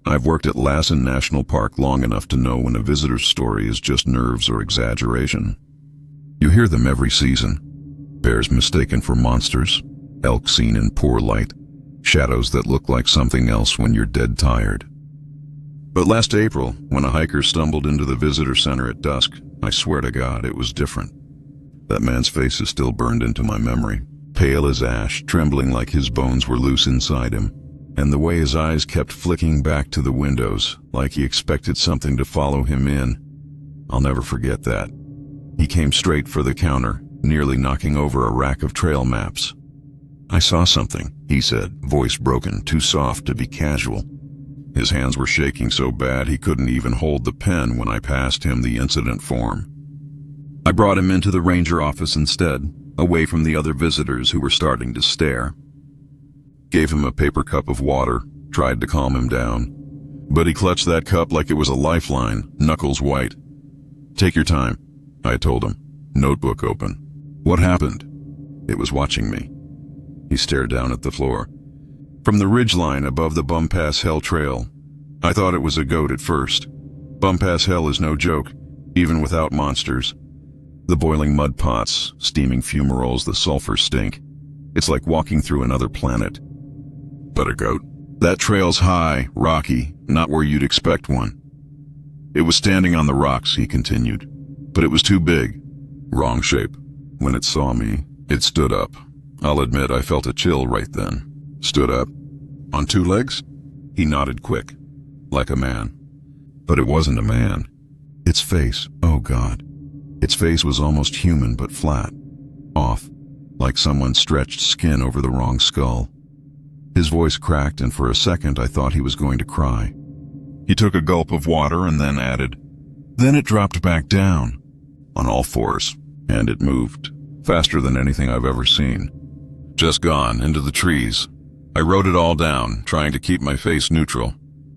I've worked at Lassen National Park long enough to know when a visitor's story is just nerves or exaggeration. You hear them every season. Bears mistaken for monsters, elk seen in poor light, shadows that look like something else when you're dead tired. But last April, when a hiker stumbled into the visitor center at dusk, I swear to God, it was different. That man's face is still burned into my memory, pale as ash, trembling like his bones were loose inside him, and the way his eyes kept flicking back to the windows, like he expected something to follow him in. I'll never forget that. He came straight for the counter, nearly knocking over a rack of trail maps. "I saw something," he said, voice broken, too soft to be casual. His hands were shaking so bad he couldn't even hold the pen when I passed him the incident form. I brought him into the ranger office instead, away from the other visitors who were starting to stare. Gave him a paper cup of water, tried to calm him down, but he clutched that cup like it was a lifeline, knuckles white. "Take your time," I told him, notebook open. "What happened?" It was watching me. He stared down at the floor. "From the ridgeline above the Bum Pass Hell Trail. I thought it was a goat at first. Bum Pass Hell is no joke, even without monsters. The boiling mud pots, steaming fumaroles, the sulfur stink. It's like walking through another planet. But a goat? That trail's high, rocky, not where you'd expect one. It was standing on the rocks," he continued, "but it was too big. Wrong shape. When it saw me, it stood up. I'll admit I felt a chill right then. Stood up. On two legs?" He nodded quick, like a man. But it wasn't a man. Its face, oh God. Its face was almost human but flat, off, like someone stretched skin over the wrong skull. His voice cracked, and for a second I thought he was going to cry. He took a gulp of water and then added, "Then it dropped back down, on all fours, and it moved, faster than anything I've ever seen. Just gone, into the trees. I wrote it all down, trying to keep my face neutral.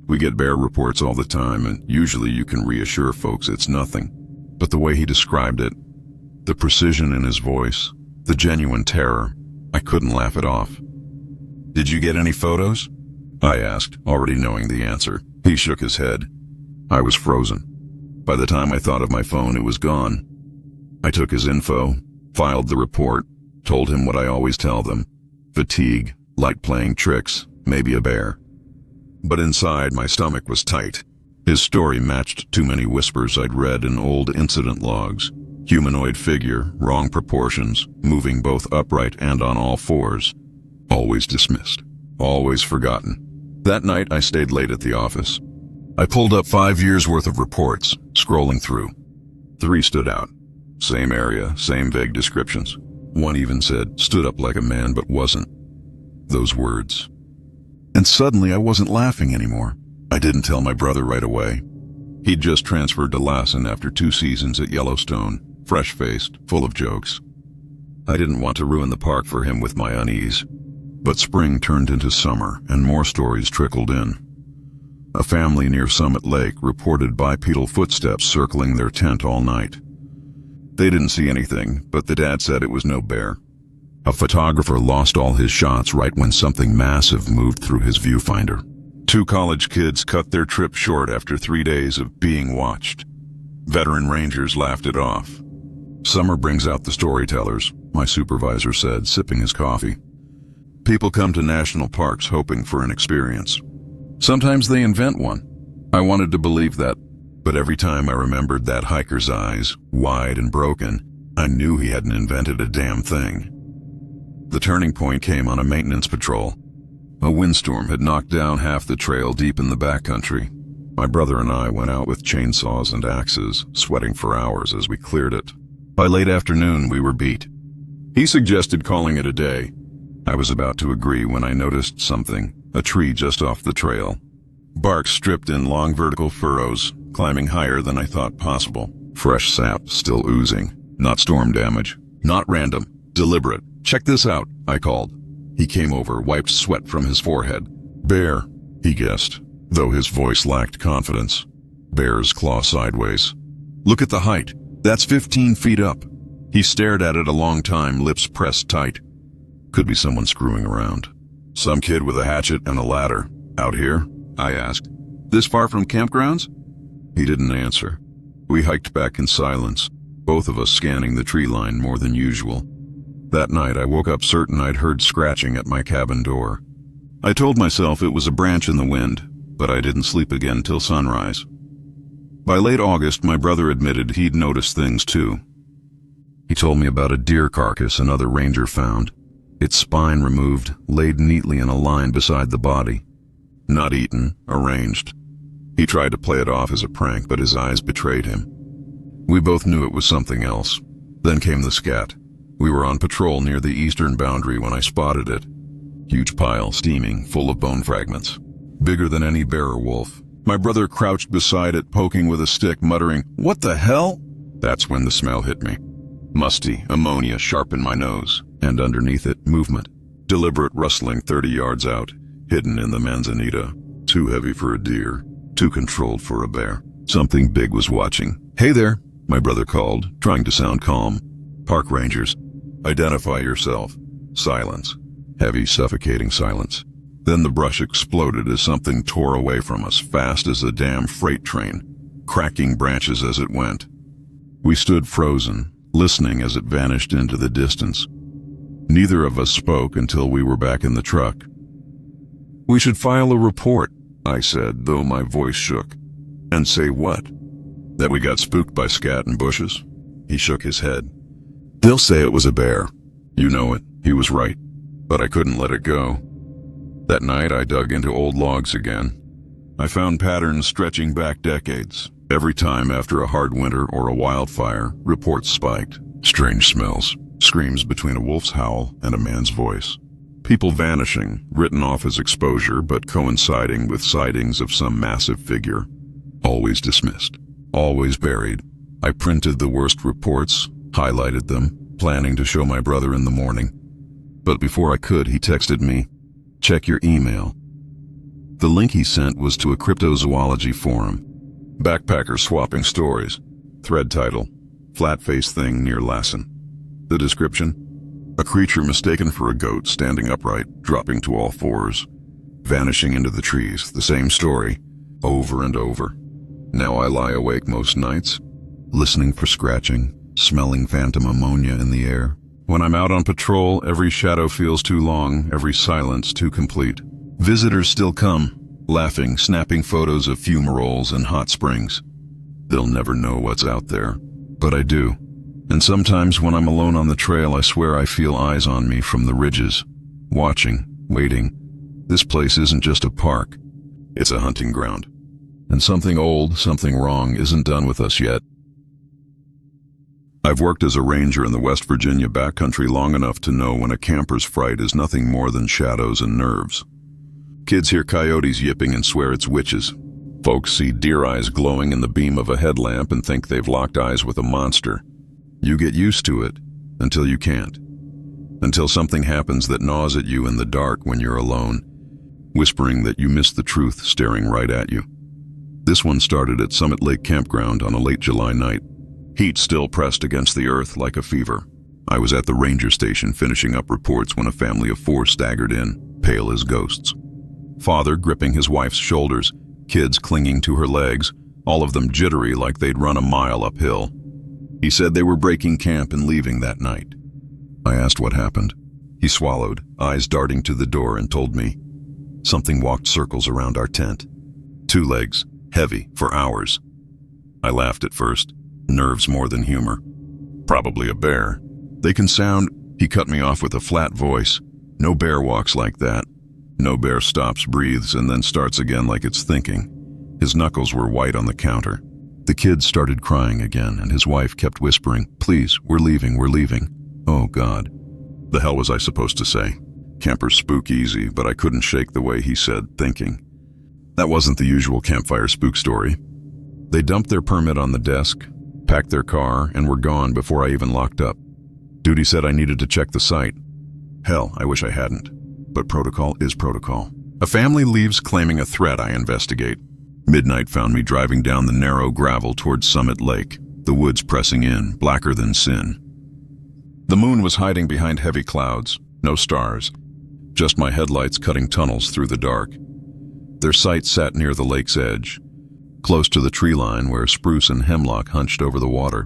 We get bear reports all the time, and usually you can reassure folks it's nothing. But the way he described it, the precision in his voice, the genuine terror, I couldn't laugh it off." "Did you get any photos?" I asked, already knowing the answer. He shook his head. I was frozen. By the time I thought of my phone, it was gone. I took his info, filed the report, told him what I always tell them. Fatigue, light playing tricks, maybe a bear. But inside, my stomach was tight. His story matched too many whispers I'd read in old incident logs. Humanoid figure, wrong proportions, moving both upright and on all fours. Always dismissed. Always forgotten. That night, I stayed late at the office. I pulled up 5 years' worth of reports, scrolling through. 3 stood out. Same area, same vague descriptions. One even said, "Stood up like a man but wasn't." Those words. And suddenly I wasn't laughing anymore. I didn't tell my brother right away. He'd just transferred to Lassen after 2 seasons at Yellowstone, fresh-faced, full of jokes. I didn't want to ruin the park for him with my unease. But spring turned into summer, and more stories trickled in. A family near Summit Lake reported bipedal footsteps circling their tent all night. They didn't see anything, but the dad said it was no bear. A photographer lost all his shots right when something massive moved through his viewfinder. 2 college kids cut their trip short after 3 days of being watched. Veteran rangers laughed it off. "Summer brings out the storytellers," my supervisor said, sipping his coffee. "People come to national parks hoping for an experience. Sometimes they invent one. I wanted to believe that, but every time I remembered that hiker's eyes, wide and broken, I knew he hadn't invented a damn thing." The turning point came on a maintenance patrol. A windstorm had knocked down half the trail deep in the backcountry. My brother and I went out with chainsaws and axes, sweating for hours as we cleared it. By late afternoon, we were beat. He suggested calling it a day. I was about to agree when I noticed something, a tree just off the trail. Bark stripped in long vertical furrows, climbing higher than I thought possible. Fresh sap still oozing. Not storm damage. Not random. Deliberate. "Check this out," I called. He came over, wiped sweat from his forehead. "Bear," he guessed, though his voice lacked confidence. Bear's claw sideways. "Look at the height. That's 15 feet up." He stared at it a long time, lips pressed tight. Could be someone screwing around. "Some kid with a hatchet and a ladder. Out here?" I asked. This far from campgrounds?" He didn't answer. We hiked back in silence, both of us scanning the tree line more than usual. That night I woke up certain I'd heard scratching at my cabin door. I told myself it was a branch in the wind, but I didn't sleep again till sunrise. By late August, my brother admitted he'd noticed things too. He told me about a deer carcass another ranger found, its spine removed, laid neatly in a line beside the body. Not eaten, arranged. He tried to play it off as a prank, but his eyes betrayed him. We both knew it was something else. Then came the scat. We were on patrol near the eastern boundary when I spotted it. Huge pile, steaming, full of bone fragments. Bigger than any bear or wolf. My brother crouched beside it, poking with a stick, muttering, "What the hell?" That's when the smell hit me. Musty, ammonia sharp in my nose, and underneath it, movement. Deliberate rustling 30 yards out, hidden in the manzanita. Too heavy for a deer, too controlled for a bear. Something big was watching. "Hey there," my brother called, trying to sound calm. "Park rangers. Identify yourself." Silence. Heavy, suffocating silence. Then the brush exploded as something tore away from us, fast as a damn freight train, cracking branches as it went. We stood frozen, listening as it vanished into the distance. Neither of us spoke until we were back in the truck. "We should file a report," I said, though my voice shook. "And say what? That we got spooked by scat and bushes?" He shook his head. "They'll say it was a bear." You know it, he was right. But I couldn't let it go. That night I dug into old logs again. I found patterns stretching back decades. Every time after a hard winter or a wildfire, reports spiked. Strange smells, screams between a wolf's howl and a man's voice. People vanishing, written off as exposure but coinciding with sightings of some massive figure. Always dismissed, always buried. I printed the worst reports, highlighted them, planning to show my brother in the morning. But before I could, he texted me, "Check your email." The link he sent was to a cryptozoology forum. Backpackers swapping stories. Thread title, "Flat-faced thing near Lassen." The description, a creature mistaken for a goat standing upright, dropping to all fours, vanishing into the trees. The same story, over and over. Now I lie awake most nights, listening for scratching, smelling phantom ammonia in the air. When I'm out on patrol, every shadow feels too long, every silence too complete. Visitors still come, laughing, snapping photos of fumaroles and hot springs. They'll never know what's out there, but I do. And sometimes when I'm alone on the trail, I swear I feel eyes on me from the ridges, watching, waiting. This place isn't just a park, it's a hunting ground. And something old, something wrong isn't done with us yet. I've worked as a ranger in the West Virginia backcountry long enough to know when a camper's fright is nothing more than shadows and nerves. Kids hear coyotes yipping and swear it's witches. Folks see deer eyes glowing in the beam of a headlamp and think they've locked eyes with a monster. You get used to it until you can't. Until something happens that gnaws at you in the dark when you're alone, whispering that you missed the truth staring right at you. This one started at Summit Lake Campground on a late July night. Heat still pressed against the earth like a fever. I was at the ranger station finishing up reports when a family of 4 staggered in, pale as ghosts. Father gripping his wife's shoulders, kids clinging to her legs, all of them jittery like they'd run a mile uphill. He said they were breaking camp and leaving that night. I asked what happened. He swallowed, eyes darting to the door, and told me. Something walked circles around our tent. 2 legs, heavy, for hours. I laughed at first. Nerves more than humor. Probably a bear. They can sound. He cut me off with a flat voice. No bear walks like that. No bear stops, breathes, and then starts again like it's thinking. His knuckles were white on the counter. The kids started crying again, and his wife kept whispering, "Please, we're leaving, we're leaving." Oh God. The hell was I supposed to say? Campers spook easy, but I couldn't shake the way he said, thinking. That wasn't the usual campfire spook story. They dumped their permit on the desk, packed their car, and were gone before I even locked up. Duty said I needed to check the site. Hell, I wish I hadn't. But protocol is protocol. A family leaves claiming a threat. I investigate. Midnight found me driving down the narrow gravel towards Summit Lake, the woods pressing in, blacker than sin. The moon was hiding behind heavy clouds, no stars, just my headlights cutting tunnels through the dark. Their site sat near the lake's edge, close to the tree line where spruce and hemlock hunched over the water.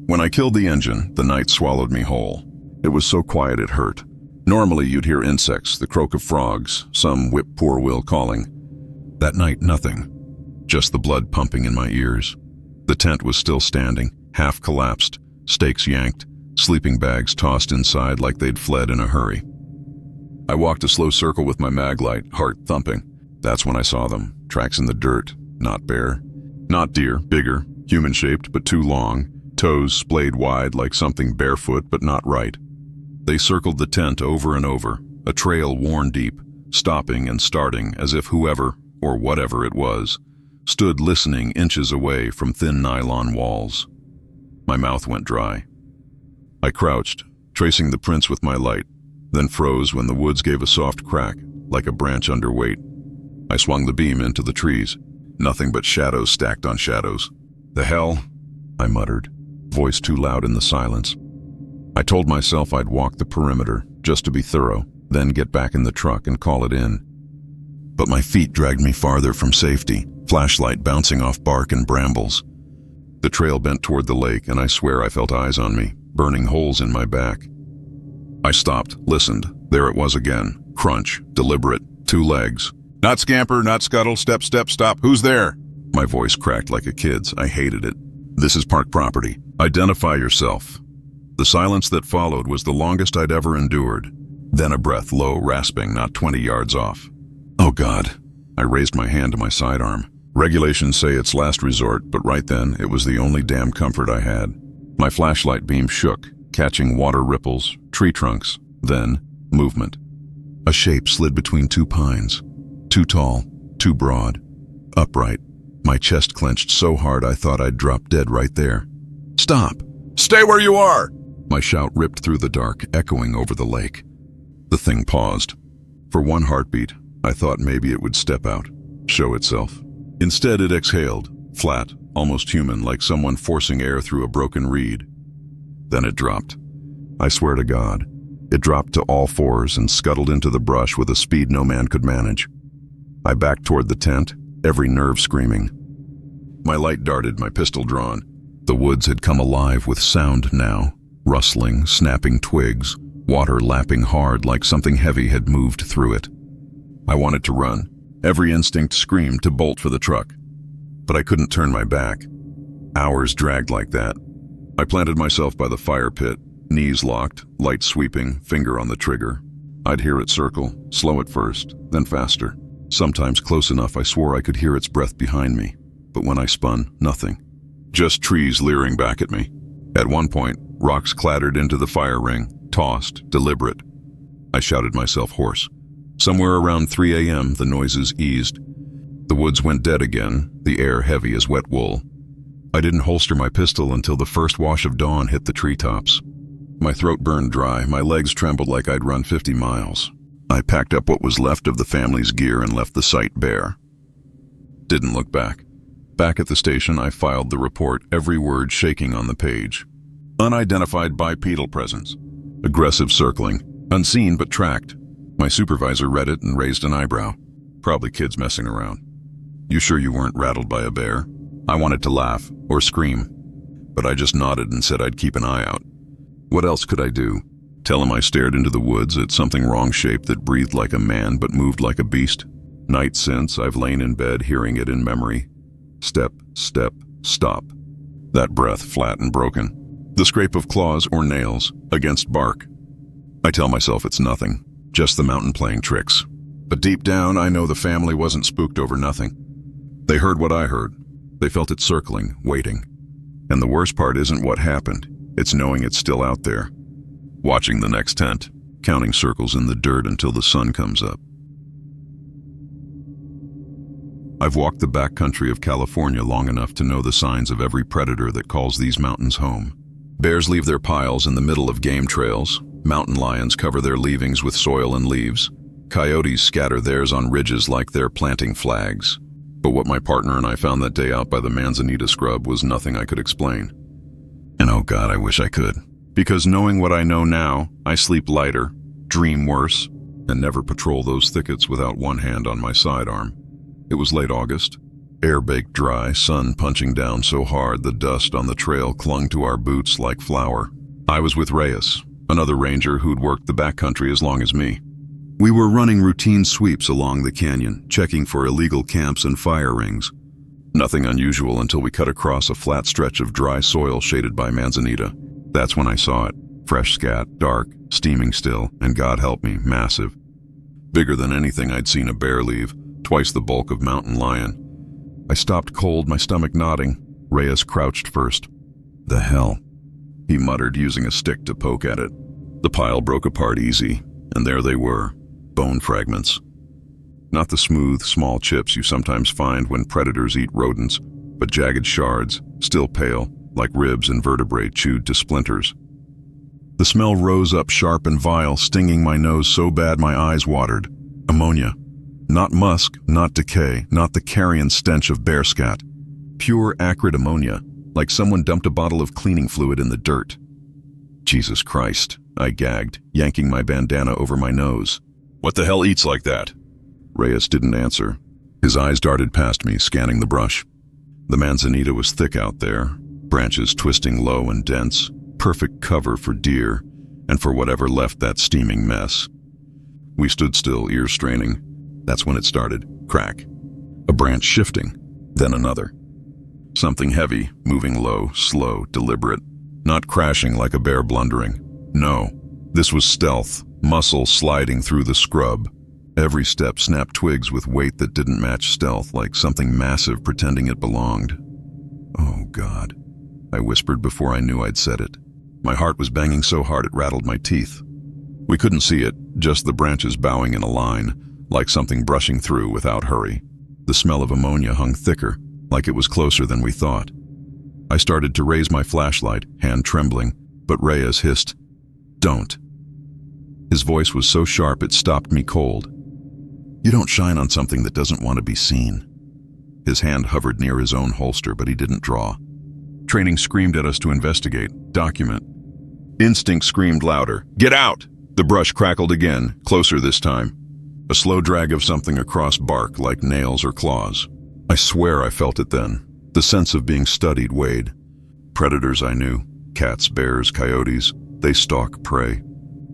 When I killed the engine, the night swallowed me whole. It was so quiet it hurt. Normally you'd hear insects, the croak of frogs, some whip-poor-will calling. That night, nothing. Just the blood pumping in my ears. The tent was still standing, half collapsed, stakes yanked, sleeping bags tossed inside like they'd fled in a hurry. I walked a slow circle with my mag light, heart thumping. That's when I saw them, tracks in the dirt, not bear. Not deer, bigger, human-shaped but too long, toes splayed wide like something barefoot but not right. They circled the tent over and over, a trail worn deep, stopping and starting as if whoever, or whatever it was, stood listening inches away from thin nylon walls. My mouth went dry. I crouched, tracing the prints with my light, then froze when the woods gave a soft crack, like a branch under weight. I swung the beam into the trees. Nothing but shadows stacked on shadows. "The hell?" I muttered, voice too loud in the silence. I told myself I'd walk the perimeter, just to be thorough, then get back in the truck and call it in. But my feet dragged me farther from safety, flashlight bouncing off bark and brambles. The trail bent toward the lake, and I swear I felt eyes on me, burning holes in my back. I stopped, listened. There it was again. Crunch, deliberate, 2 legs. "Not scamper, not scuttle, step, step, stop. Who's there?" My voice cracked like a kid's. I hated it. "This is park property. Identify yourself." The silence that followed was the longest I'd ever endured. Then a breath, low, rasping, not 20 yards off. "Oh God." I raised my hand to my sidearm. Regulations say it's last resort, but right then it was the only damn comfort I had. My flashlight beam shook, catching water ripples, tree trunks, then movement. A shape slid between 2 pines. Too tall, too broad, upright. My chest clenched so hard I thought I'd drop dead right there. "Stop! Stay where you are!" My shout ripped through the dark, echoing over the lake. The thing paused. For one heartbeat, I thought maybe it would step out, show itself. Instead, it exhaled, flat, almost human, like someone forcing air through a broken reed. Then it dropped. I swear to God, it dropped to all 4s and scuttled into the brush with a speed no man could manage. I backed toward the tent, every nerve screaming. My light darted, my pistol drawn. The woods had come alive with sound now, rustling, snapping twigs, water lapping hard like something heavy had moved through it. I wanted to run. Every instinct screamed to bolt for the truck. But I couldn't turn my back. Hours dragged like that. I planted myself by the fire pit, knees locked, light sweeping, finger on the trigger. I'd hear it circle, slow at first, then faster. Sometimes close enough I swore I could hear its breath behind me. But when I spun, nothing. Just trees leering back at me. At one point, rocks clattered into the fire ring, tossed, deliberate. I shouted myself hoarse. Somewhere around 3 a.m., the noises eased. The woods went dead again, the air heavy as wet wool. I didn't holster my pistol until the first wash of dawn hit the treetops. My throat burned dry, my legs trembled like I'd run 50 miles. I packed up what was left of the family's gear and left the site bare. Didn't look back. Back at the station, I filed the report, every word shaking on the page. Unidentified bipedal presence. Aggressive circling. Unseen but tracked. My supervisor read it and raised an eyebrow. Probably kids messing around. "You sure you weren't rattled by a bear?" I wanted to laugh, or scream, but I just nodded and said I'd keep an eye out. What else could I do? Tell him I stared into the woods at something wrong-shaped that breathed like a man but moved like a beast? Nights since, I've lain in bed hearing it in memory. Step, step, stop. That breath flat and broken. The scrape of claws or nails against bark. I tell myself it's nothing, just the mountain playing tricks. But deep down, I know the family wasn't spooked over nothing. They heard what I heard. They felt it circling, waiting. And the worst part isn't what happened. It's knowing it's still out there. Watching the next tent, counting circles in the dirt until the sun comes up. I've walked the backcountry of California long enough to know the signs of every predator that calls these mountains home. Bears leave their piles in the middle of game trails. Mountain lions cover their leavings with soil and leaves. Coyotes scatter theirs on ridges like they're planting flags. But what my partner and I found that day out by the Manzanita scrub was nothing I could explain. And oh God, I wish I could. Because knowing what I know now, I sleep lighter, dream worse, and never patrol those thickets without one hand on my sidearm. It was late August. Air baked dry, sun punching down so hard the dust on the trail clung to our boots like flour. I was with Reyes, another ranger who'd worked the backcountry as long as me. We were running routine sweeps along the canyon, checking for illegal camps and fire rings. Nothing unusual until we cut across a flat stretch of dry soil shaded by manzanita. That's when I saw it. Fresh scat, dark, steaming still, and God help me, massive. Bigger than anything I'd seen a bear leave, twice the bulk of mountain lion. I stopped cold, my stomach knotting. Reyes crouched first. The hell? He muttered, using a stick to poke at it. The pile broke apart easy, and there they were, bone fragments. Not the smooth, small chips you sometimes find when predators eat rodents, but jagged shards, still pale, like ribs and vertebrae chewed to splinters. The smell rose up sharp and vile, stinging my nose so bad my eyes watered. Ammonia. Not musk, not decay, not the carrion stench of bear scat. Pure, acrid ammonia, like someone dumped a bottle of cleaning fluid in the dirt. Jesus Christ, I gagged, yanking my bandana over my nose. What the hell eats like that? Reyes didn't answer. His eyes darted past me, scanning the brush. The manzanita was thick out there, branches twisting low and dense, perfect cover for deer, and for whatever left that steaming mess. We stood still, ears straining. That's when it started. Crack. A branch shifting, then another. Something heavy, moving low, slow, deliberate. Not crashing like a bear blundering. No, this was stealth, muscle sliding through the scrub. Every step snapped twigs with weight that didn't match stealth, like something massive pretending it belonged. Oh, God, I whispered before I knew I'd said it. My heart was banging so hard it rattled my teeth. We couldn't see it, just the branches bowing in a line, like something brushing through without hurry. The smell of ammonia hung thicker, like it was closer than we thought. I started to raise my flashlight, hand trembling, but Reyes hissed, "Don't." His voice was so sharp it stopped me cold. You don't shine on something that doesn't want to be seen. His hand hovered near his own holster, but he didn't draw. Training screamed at us to investigate, document. Instinct screamed louder, "Get out!" The brush crackled again, closer this time. A slow drag of something across bark, like nails or claws. I swear I felt it then. The sense of being studied weighed. Predators I knew, cats, bears, coyotes, they stalk prey.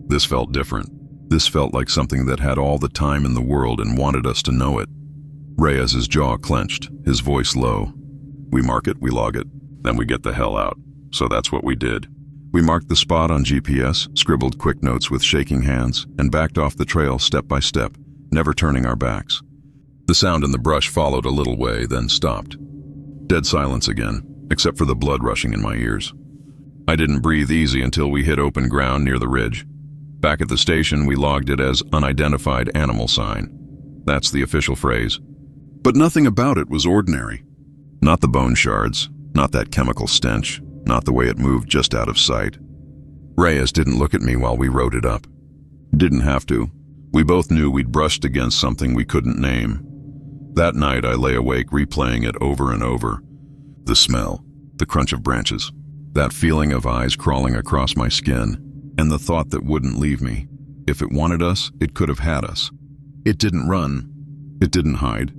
This felt different. This felt like something that had all the time in the world and wanted us to know it. Reyes's jaw clenched, his voice low. We mark it, we log it, then we get the hell out. So that's what we did. We marked the spot on GPS, scribbled quick notes with shaking hands, and backed off the trail step by step, never turning our backs. The sound in the brush followed a little way, then stopped. Dead silence again, except for the blood rushing in my ears. I didn't breathe easy until we hit open ground near the ridge. Back at the station, we logged it as unidentified animal sign. That's the official phrase. But nothing about it was ordinary. Not the bone shards, not that chemical stench, not the way it moved just out of sight. Reyes didn't look at me while we wrote it up. Didn't have to. We both knew we'd brushed against something we couldn't name. That night I lay awake replaying it over and over. The smell, the crunch of branches, that feeling of eyes crawling across my skin, and the thought that wouldn't leave me. If it wanted us, it could have had us. It didn't run. It didn't hide.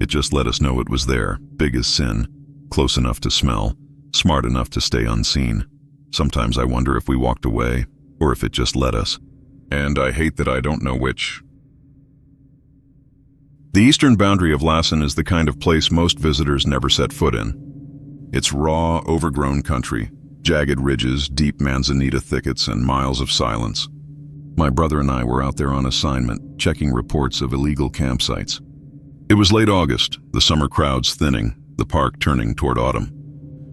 It just let us know it was there, big as sin, close enough to smell, smart enough to stay unseen. Sometimes I wonder if we walked away, or if it just let us. And I hate that I don't know which. The eastern boundary of Lassen is the kind of place most visitors never set foot in. It's raw, overgrown country, jagged ridges, deep manzanita thickets, and miles of silence. My brother and I were out there on assignment, checking reports of illegal campsites. It was late August, the summer crowds thinning, the park turning toward autumn.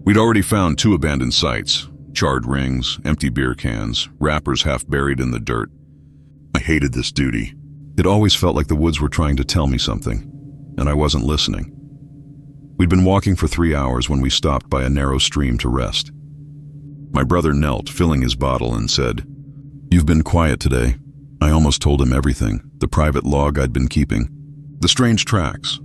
We'd already found 2 abandoned sites, charred rings, empty beer cans, wrappers half buried in the dirt. I hated this duty. It always felt like the woods were trying to tell me something, and I wasn't listening. We'd been walking for 3 hours when we stopped by a narrow stream to rest. My brother knelt, filling his bottle, and said, "You've been quiet today." I almost told him everything, the private log I'd been keeping, the strange tracks,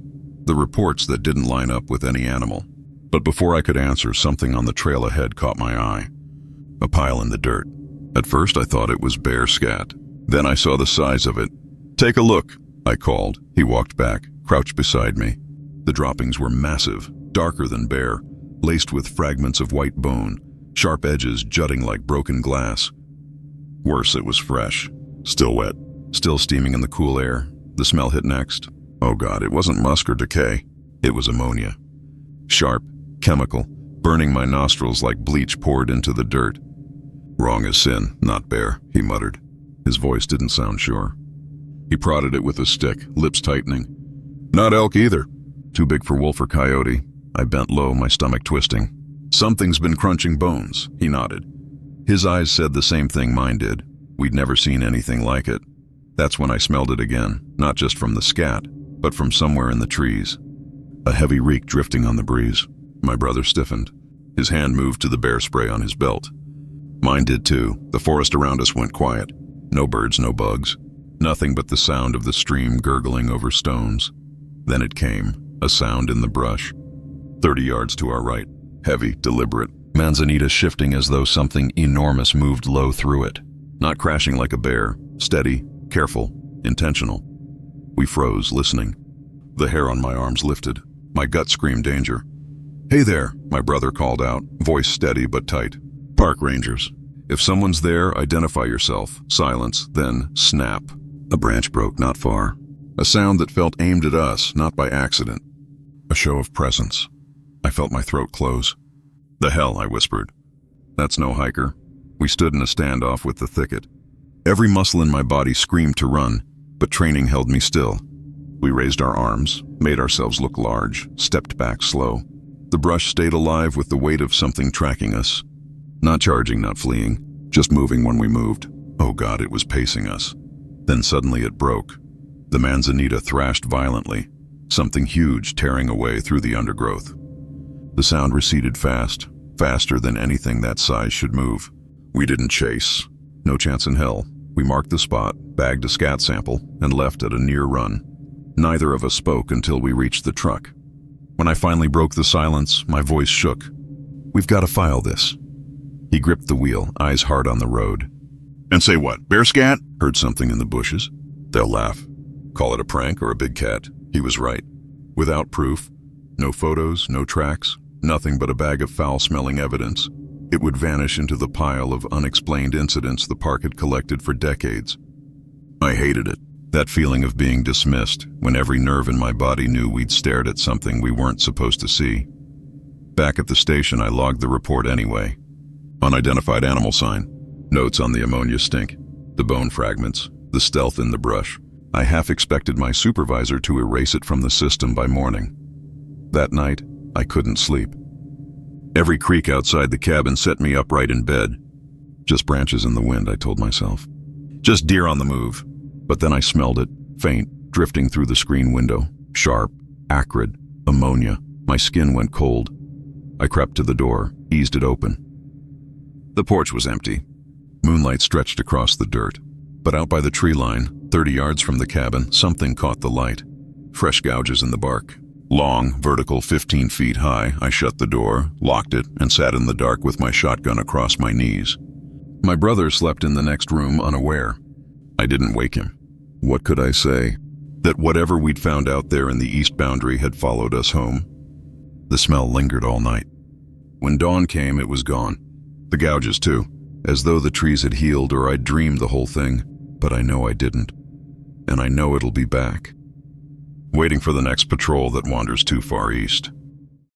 the reports that didn't line up with any animal. But before I could answer, something on the trail ahead caught my eye. A pile in the dirt. At first I thought it was bear scat. Then I saw the size of it. "Take a look," I called. He walked back, crouched beside me. The droppings were massive, darker than bear, laced with fragments of white bone, sharp edges jutting like broken glass. Worse, it was fresh, still wet, still steaming in the cool air. The smell hit next. Oh God, it wasn't musk or decay. It was ammonia. Sharp, chemical, burning my nostrils like bleach poured into the dirt. Wrong as sin, not bear, he muttered. His voice didn't sound sure. He prodded it with a stick, lips tightening. Not elk either. Too big for wolf or coyote. I bent low, my stomach twisting. Something's been crunching bones, he nodded. His eyes said the same thing mine did. We'd never seen anything like it. That's when I smelled it again, not just from the scat, but from somewhere in the trees. A heavy reek drifting on the breeze. My brother stiffened. His hand moved to the bear spray on his belt. Mine did too. The forest around us went quiet. No birds, no bugs. Nothing but the sound of the stream gurgling over stones. Then it came, a sound in the brush. 30 yards to our right. Heavy, deliberate. Manzanita shifting as though something enormous moved low through it. Not crashing like a bear. Steady, careful, intentional. We froze, listening. The hair on my arms lifted. My gut screamed danger. Hey there, my brother called out, voice steady but tight. Park rangers. If someone's there, identify yourself. Silence, then snap. A branch broke not far. A sound that felt aimed at us, not by accident. A show of presence. I felt my throat close. The hell, I whispered. That's no hiker. We stood in a standoff with the thicket. Every muscle in my body screamed to run, but training held me still. We raised our arms, made ourselves look large, stepped back slow. The brush stayed alive with the weight of something tracking us. Not charging, not fleeing, just moving when we moved. Oh God, it was pacing us. Then suddenly it broke. The manzanita thrashed violently, something huge tearing away through the undergrowth. The sound receded fast, faster than anything that size should move. We didn't chase. No chance in hell. We marked the spot, bagged a scat sample, and left at a near run. Neither of us spoke until we reached the truck. When I finally broke the silence, my voice shook. We've got to file this. He gripped the wheel, eyes hard on the road. And say what, bear scat? Heard something in the bushes. They'll laugh. Call it a prank or a big cat. He was right. Without proof, no photos, no tracks, nothing but a bag of foul-smelling evidence. It would vanish into the pile of unexplained incidents the park had collected for decades. I hated it. That feeling of being dismissed when every nerve in my body knew we'd stared at something we weren't supposed to see. Back at the station, I logged the report anyway. Unidentified animal sign. Notes on the ammonia stink. The bone fragments. The stealth in the brush. I half expected my supervisor to erase it from the system by morning. That night, I couldn't sleep. Every creak outside the cabin set me upright in bed. Just branches in the wind, I told myself. Just deer on the move. But then I smelled it, faint, drifting through the screen window. Sharp, acrid, ammonia. My skin went cold. I crept to the door, eased it open. The porch was empty. Moonlight stretched across the dirt. But out by the tree line, 30 yards from the cabin, something caught the light. Fresh gouges in the bark. Long, vertical, 15 feet high, I shut the door, locked it, and sat in the dark with my shotgun across my knees. My brother slept in the next room unaware. I didn't wake him. What could I say? That whatever we'd found out there in the east boundary had followed us home? The smell lingered all night. When dawn came, it was gone. The gouges too, as though the trees had healed or I'd dreamed the whole thing, but I know I didn't. And I know it'll be back. Waiting for the next patrol that wanders too far east.